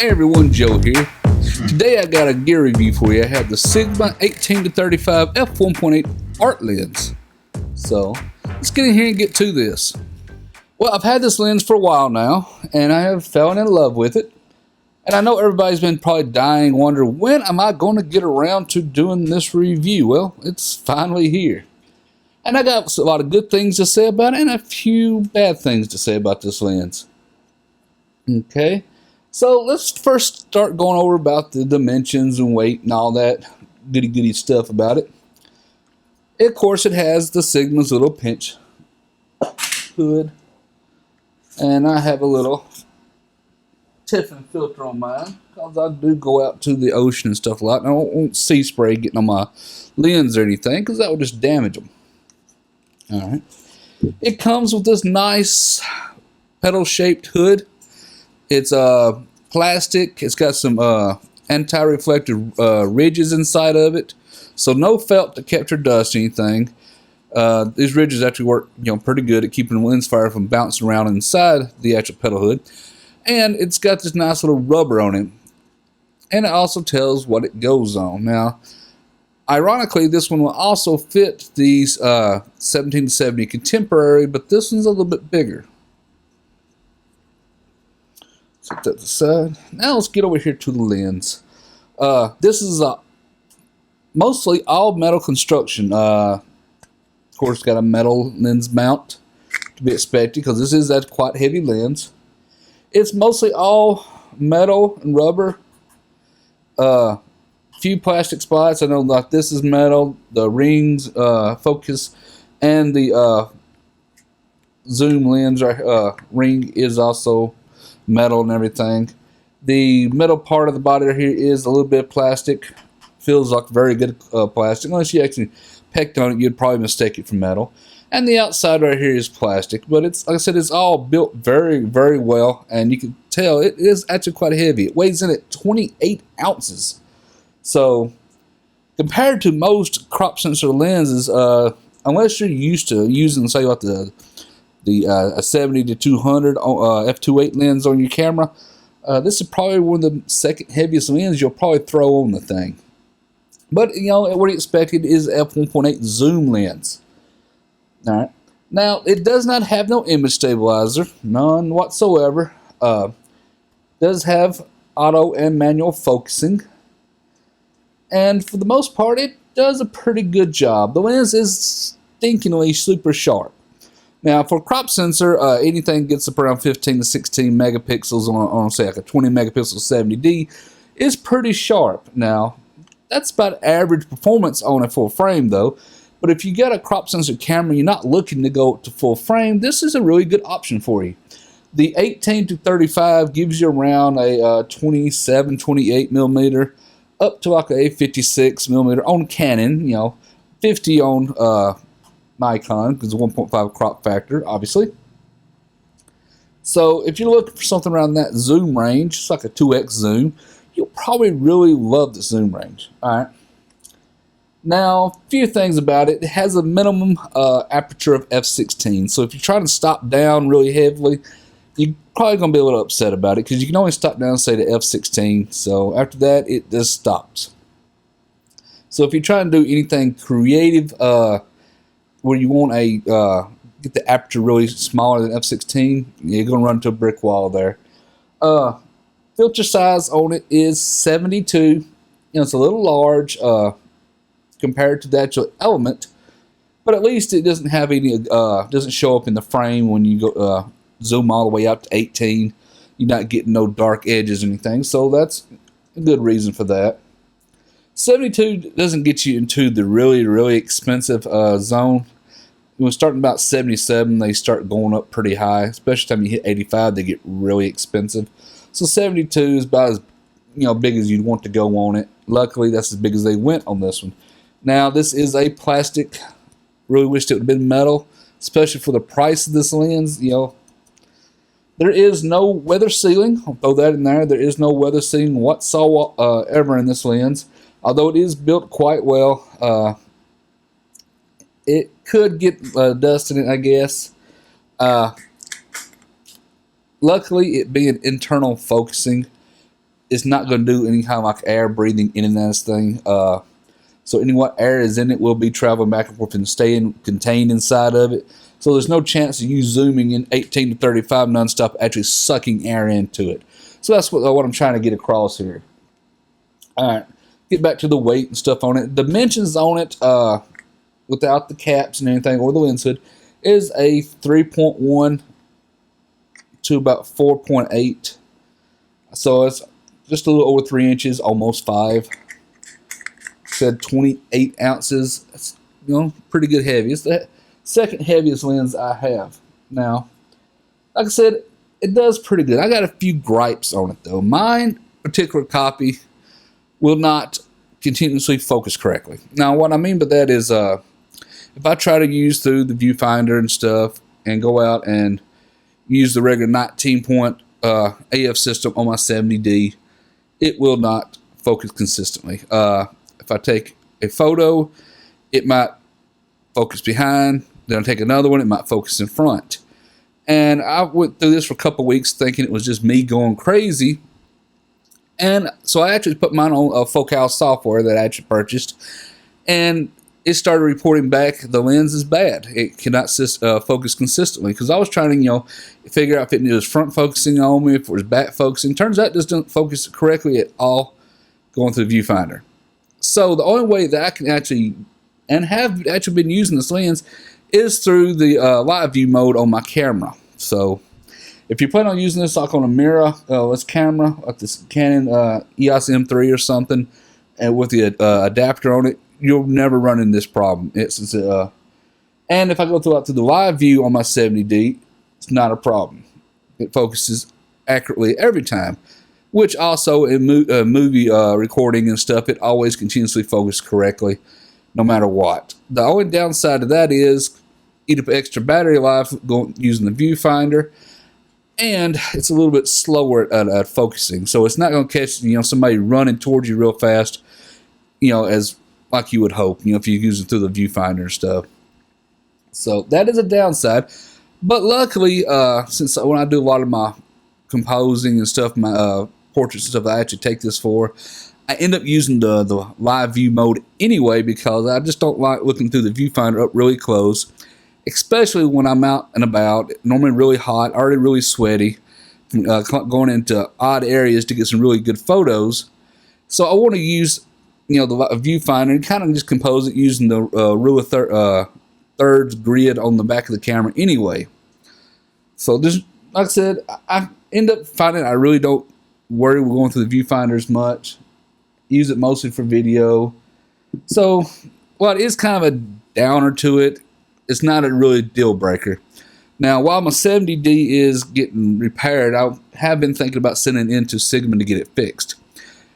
Hey everyone, Joe here. Today I got a gear review for you. I have the Sigma 18-35 f1.8 art lens. So let's get in here and get to this. Well, I've had this lens for a while now, and I have fallen in love with it. And I know everybody's been probably dying, wondering, when am I going to get around to doing this review? Well, it's finally here. And I got a lot of good things to say about it and a few bad things to say about this lens. Okay, so let's first start going over about the dimensions and weight and all that goody stuff about it. Of course, it has the Sigma's little pinch hood. And I have a little Tiffin filter on mine because I do go out to the ocean and stuff a lot. And I don't want sea spray getting on my lens or anything because that would just damage them. Alright. It comes with this nice petal-shaped hood. It's plastic. It's got some anti-reflective ridges inside of it. So no felt to capture dust or anything. These ridges actually work pretty good at keeping the lens flare from bouncing around inside the actual petal hood. And it's got this nice little rubber on it. And it also tells what it goes on. Now, ironically, this one will also fit these 17-70 Contemporary, but this one's a little bit bigger. Set that aside. Now let's get over here to the lens. This is mostly all metal construction. Of course, it's got a metal lens mount to be expected because this is a quite heavy lens. It's mostly all metal and rubber. Few plastic spots. I know like this is metal. The rings, focus, and the zoom lens ring is also metal and everything. The middle part of the body right here is a little bit of plastic. Feels like very good plastic. Unless you actually pecked on it, you'd probably mistake it for metal. And the outside right here is plastic, but it's, like I said, it's all built very well, and you can tell it is actually quite heavy. It weighs in at 28 ounces. So compared to most crop sensor lenses, unless you're used to using, say, like the 70-200 f2.8 lens on your camera, this is probably one of the second heaviest lenses you'll probably throw on the thing. But what you expected is f1.8 zoom lens. All right. Now it does not have no image stabilizer, none whatsoever. Does have auto and manual focusing. And for the most part, it does a pretty good job. The lens is stinkingly super sharp. Now, for crop sensor, anything gets up around 15 to 16 megapixels on say, like a 20 megapixel 70D is pretty sharp. Now, that's about average performance on a full frame, though. But if you got a crop sensor camera, you're not looking to go to full frame, this is a really good option for you. The 18-35 gives you around a 27, 28 millimeter, up to like a 56 millimeter on Canon, 50 on Nikon, because it's a 1.5 crop factor, obviously. So if you're looking for something around that zoom range, it's like a 2x zoom, you'll probably really love the zoom range. All right. Now, a few things about it. It has a minimum aperture of f16. So if you're trying to stop down really heavily, you're probably going to be a little upset about it because you can only stop down, say, to f16. So after that, it just stops. So if you're trying to do anything creative where you want get the aperture really smaller than f16, you're going to run into a brick wall there. Filter size on it is 72. It's a little large compared to the actual element, but at least it doesn't have any doesn't show up in the frame when you go zoom all the way out to 18. You're not getting no dark edges or anything, so that's a good reason for that. 72 doesn't get you into the really expensive zone. When starting about 77, they start going up pretty high, especially time you hit 85, they get really expensive. So 72 is about as big as you'd want to go on it. Luckily, that's as big as they went on this one. Now, this is a plastic. Really wished it would have been metal, especially for the price of this lens. There is no weather sealing. I'll throw that in there. There is no weather sealing whatsoever in this lens, although it is built quite well. It could get dust in it, I guess. Luckily, it being internal focusing, it's not going to do any kind of like air breathing in and out of this thing. So any what air is in it will be traveling back and forth and staying contained inside of it. So there's no chance of you zooming in 18 to 35 nonstop actually sucking air into it. So that's what I'm trying to get across here. All right, get back to the weight and stuff on it. Dimensions on it, without the caps and anything or the lens hood, is a 3.1 to about 4.8. So it's just a little over 3 inches, almost 5. Said 28 ounces. That's, pretty good heavy. It's the second heaviest lens I have. Now, like I said, it does pretty good. I got a few gripes on it though. Mine particular copy will not continuously focus correctly. Now, what I mean by that is, if I try to use through the viewfinder and stuff and go out and use the regular 19-point AF system on my 70D, it will not focus consistently. If I take a photo, it might focus behind. Then I take another one, it might focus in front. And I went through this for a couple weeks thinking it was just me going crazy. And so I actually put mine on Focal software that I actually purchased. And it started reporting back the lens is bad. It cannot focus consistently. Because I was trying to, figure out if it was front focusing on me, if it was back focusing. Turns out it just doesn't focus correctly at all going through the viewfinder. So the only way that I can actually, and have actually been using this lens, is through the live view mode on my camera. So if you plan on using this like on a mirrorless camera, like this Canon EOS M3 or something, and with the adapter on it, you'll never run into this problem. And if I go through the live view on my 70D, it's not a problem. It focuses accurately every time. Which also in movie recording and stuff, it always continuously focuses correctly, no matter what. The only downside to that is eat up extra battery life using the viewfinder, and it's a little bit slower at focusing. So it's not going to catch somebody running towards you real fast, as like you would hope, if you use it through the viewfinder and stuff. So that is a downside. But luckily, since when I do a lot of my composing and stuff, my portraits and stuff I actually take this for, I end up using the live view mode anyway, because I just don't like looking through the viewfinder up really close, especially when I'm out and about, normally really hot, already really sweaty, going into odd areas to get some really good photos. So I want to use the viewfinder and kind of just compose it using the rule of thirds grid on the back of the camera anyway. So this, like I said, I end up finding I really don't worry with going through the viewfinder as much. Use it mostly for video. So, while it is kind of a downer to it, it's not a really deal breaker. Now, while my 70D is getting repaired, I have been thinking about sending it into Sigma to get it fixed.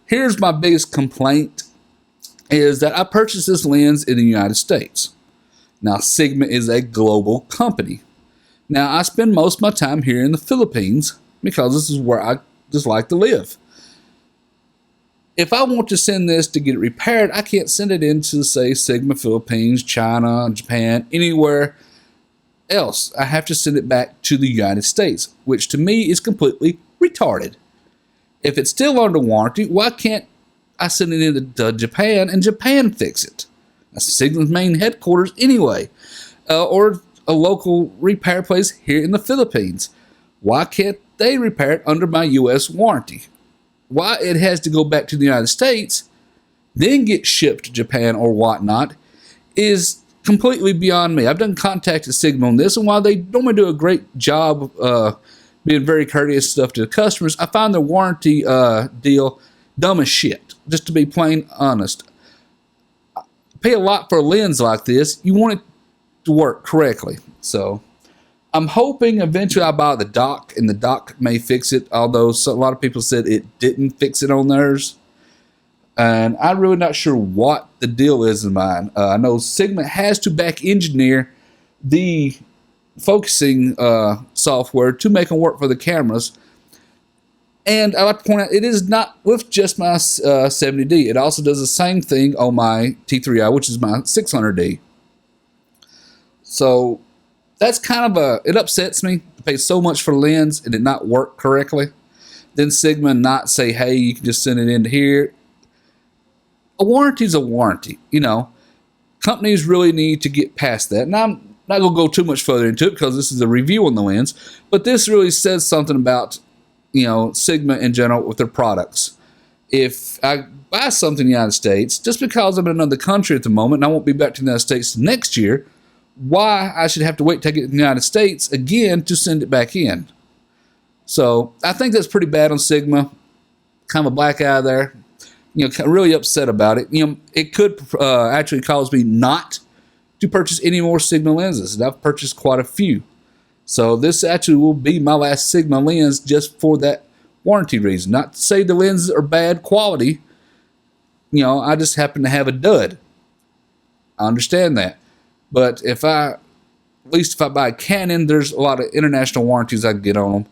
Here's my biggest complaint, is that I purchased this lens in the United States. Now, Sigma is a global company. Now, I spend most of my time here in the Philippines because this is where I just like to live. If I want to send this to get it repaired, I can't send it into, say, Sigma Philippines, China, Japan, anywhere else. I have to send it back to the United States, which to me is completely retarded. If it's still under warranty, why can't I send it into Japan and Japan fix it? That's Sigma's main headquarters anyway. Or a local repair place here in the Philippines. Why can't they repair it under my U.S. warranty? Why it has to go back to the United States, then get shipped to Japan or whatnot, is completely beyond me. I've done contacted Sigma on this, and while they normally do a great job being very courteous stuff to the customers, I find their warranty deal dumb as shit, just to be plain honest. I pay a lot for a lens like this. You want it to work correctly. So I'm hoping eventually I'll buy the dock, and the dock may fix it, although a lot of people said it didn't fix it on theirs. And I'm really not sure what the deal is in mine. I know Sigma has to back engineer the focusing software to make them work for the cameras. And I like to point out, it is not with just my 70D. It also does the same thing on my T3i, which is my 600D. So that's kind of it upsets me to pay so much for a lens and it not work correctly. then Sigma not say, hey, you can just send it into here. A warranty is a warranty. You know, companies really need to get past that. And I'm not going to go too much further into it because this is a review on the lens, but this really says something about, you know, Sigma in general with their products. If I buy something in the United States, just because I'm in another country at the moment and I won't be back to the United States next year, why I should have to wait to take it to the United States again to send it back in. So I think that's pretty bad on Sigma. Kind of a black eye there. You know, really upset about it. You know, it could actually cause me not to purchase any more Sigma lenses, and I've purchased quite a few. So this actually will be my last Sigma lens just for that warranty reason. Not to say the lenses are bad quality. You know, I just happen to have a dud. I understand that. But at least if I buy a Canon, there's a lot of international warranties I can get on them.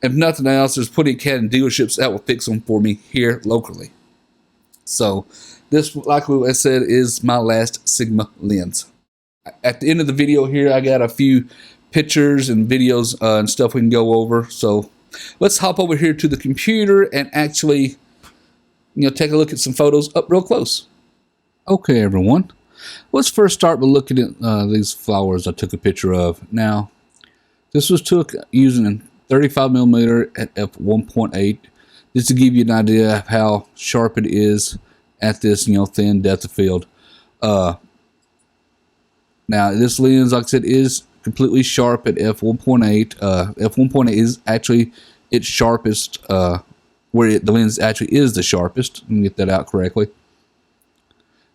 If nothing else, there's plenty of Canon dealerships that will fix them for me here locally. So this, like I said, is my last Sigma lens. At the end of the video here, I got a few pictures and videos and stuff we can go over. So let's hop over here to the computer and actually, you know, take a look at some photos up real close. Okay, everyone. Let's first start by looking at these flowers I took a picture of. Now, this was took using 35mm at f1.8, just to give you an idea of how sharp it is at this, you know, thin depth of field. Now, this lens, like I said, is completely sharp at f1.8. F1.8 is actually its sharpest, where the lens actually is the sharpest. Let me get that out correctly.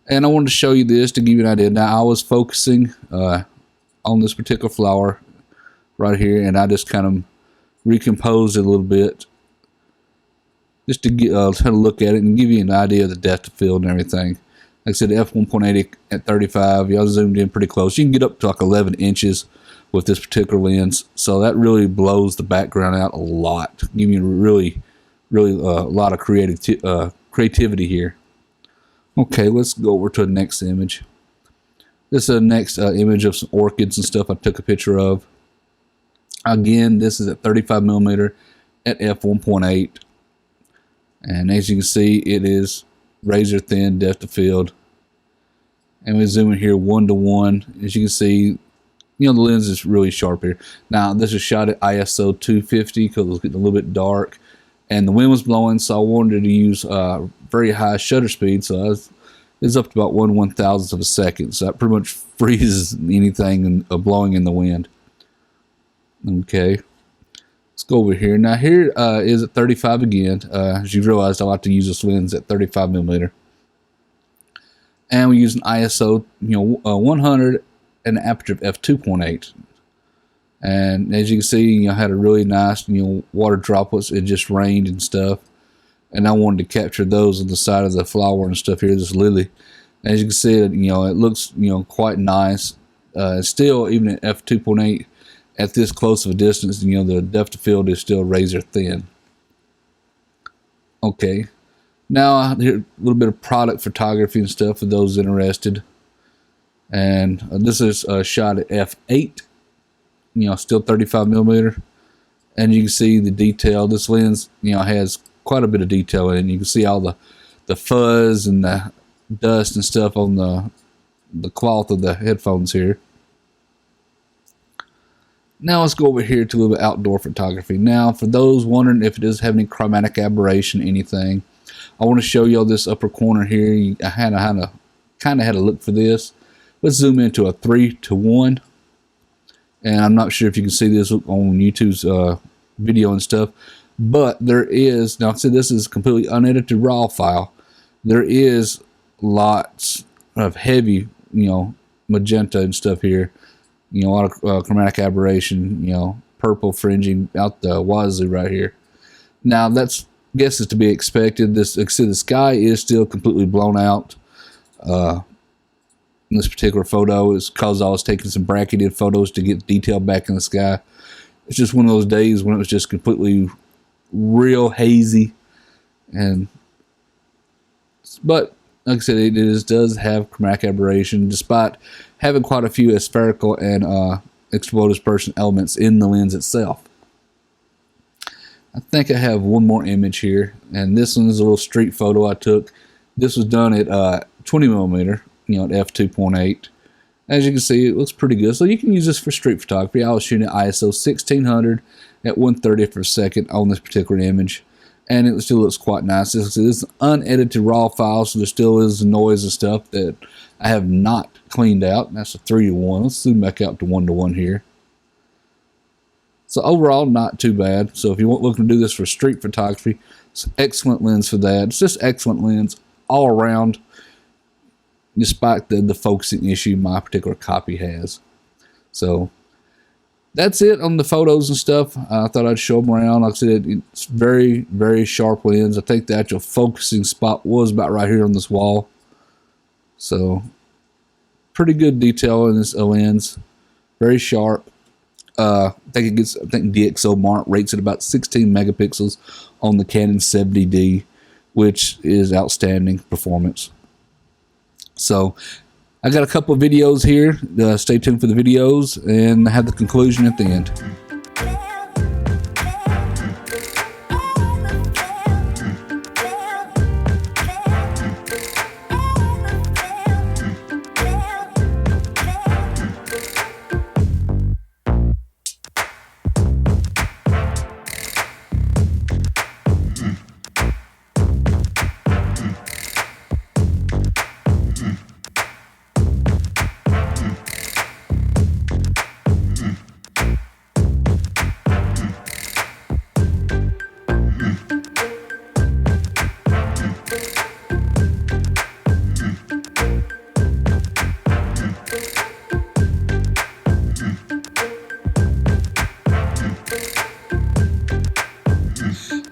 And I wanted to show you this to give you an idea. Now, I was focusing on this particular flower right here, and I just kind of recomposed it a little bit just to get kind of look at it and give you an idea of the depth of field and everything. Like I said, f1.8 at 35, y'all zoomed in pretty close. You can get up to like 11 inches with this particular lens, so that really blows the background out a lot, giving you really a lot of creativity here. Okay, let's go over to the next image. This is the next image of some orchids and stuff I took a picture of. Again, this is at 35mm at f1.8. And as you can see, it is razor thin depth of field. And we zoom in here 1:1. As you can see, you know, the lens is really sharp here. Now, this is shot at ISO 250 because it was getting a little bit dark. And the wind was blowing, so I wanted to use very high shutter speed. So it's up to about 1/1000th of a second. So that pretty much freezes anything blowing in the wind. Okay, let's go over here. Now here is at 35 again. As you realized, I like to use this lens at 35mm. And we use an ISO, 100 and an aperture of f2.8. And as you can see, I had a really nice, water droplets. It just rained and stuff. And I wanted to capture those on the side of the flower and stuff here, this lily. As you can see, it looks, quite nice. Still, even at f2.8, at this close of a distance, the depth of field is still razor thin. Okay. Now, here a little bit of product photography and stuff for those interested. And this is shot at f8. Still 35mm, and you can see the detail. This lens, has quite a bit of detail in it. You can see all the fuzz and the dust and stuff on the cloth of the headphones here. Now let's go over here to a little bit outdoor photography. Now, for those wondering if it does have any chromatic aberration, anything, I want to show you all this upper corner here. I kind of had to look for this. Let's zoom into a 3:1. And I'm not sure if you can see this on YouTube's video and stuff, but there is, now I said this is a completely unedited RAW file. There is lots of heavy, magenta and stuff here. A lot of chromatic aberration, purple fringing out the wazoo right here. Now that's, guess is to be expected. This, like I said, the sky is still completely blown out. In this particular photo is because I was taking some bracketed photos to get detail back in the sky. It's just one of those days when it was just completely real hazy. But like I said, it does have chromatic aberration despite having quite a few spherical and explode dispersion elements in the lens itself. I think I have one more image here, and this one is a little street photo I took. This was done at 20 millimeter, you know, at f2.8. As you can see, it looks pretty good. So you can use this for street photography. I was shooting at ISO 1600 at 1/30th of a second on this particular image, and it still looks quite nice. This is an unedited raw file, so there still is noise and stuff that I have not cleaned out. That's a 3:1. Let's zoom back out to 1:1 here. So overall, not too bad. So if you want looking to do this for street photography, it's an excellent lens for that. It's just excellent lens all around, despite the focusing issue my particular copy has. So that's it on the photos and stuff. I thought I'd show them around. Like I said, it's very, very sharp lens. I think the actual focusing spot was about right here on this wall. So pretty good detail in this lens. Very sharp. I think DxOMark rates it about 16 megapixels on the Canon 70D, which is outstanding performance. So I got a couple of videos here. Stay tuned for the videos, and I have the conclusion at the end.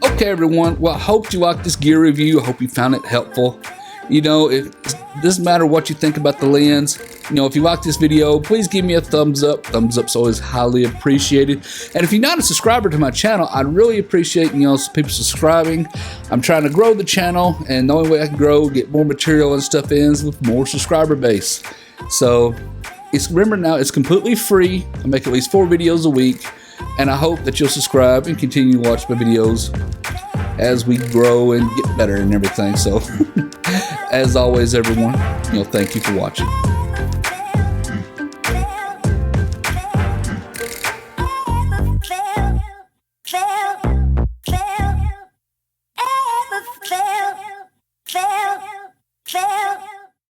Okay, everyone. Well, I hope you liked this gear review. I hope you found it helpful. You know, it doesn't matter what you think about the lens. You know, if you like this video, please give me a thumbs up. Thumbs up's always highly appreciated. And if you're not a subscriber to my channel, I'd really appreciate, you know, people subscribing. I'm trying to grow the channel, and the only way I can grow, get more material and stuff in, is with more subscriber base. So remember now, it's completely free. I make at least 4 videos a week, and I hope that you'll subscribe and continue to watch my videos as we grow and get better and everything. So as always, everyone, you know, thank you for watching.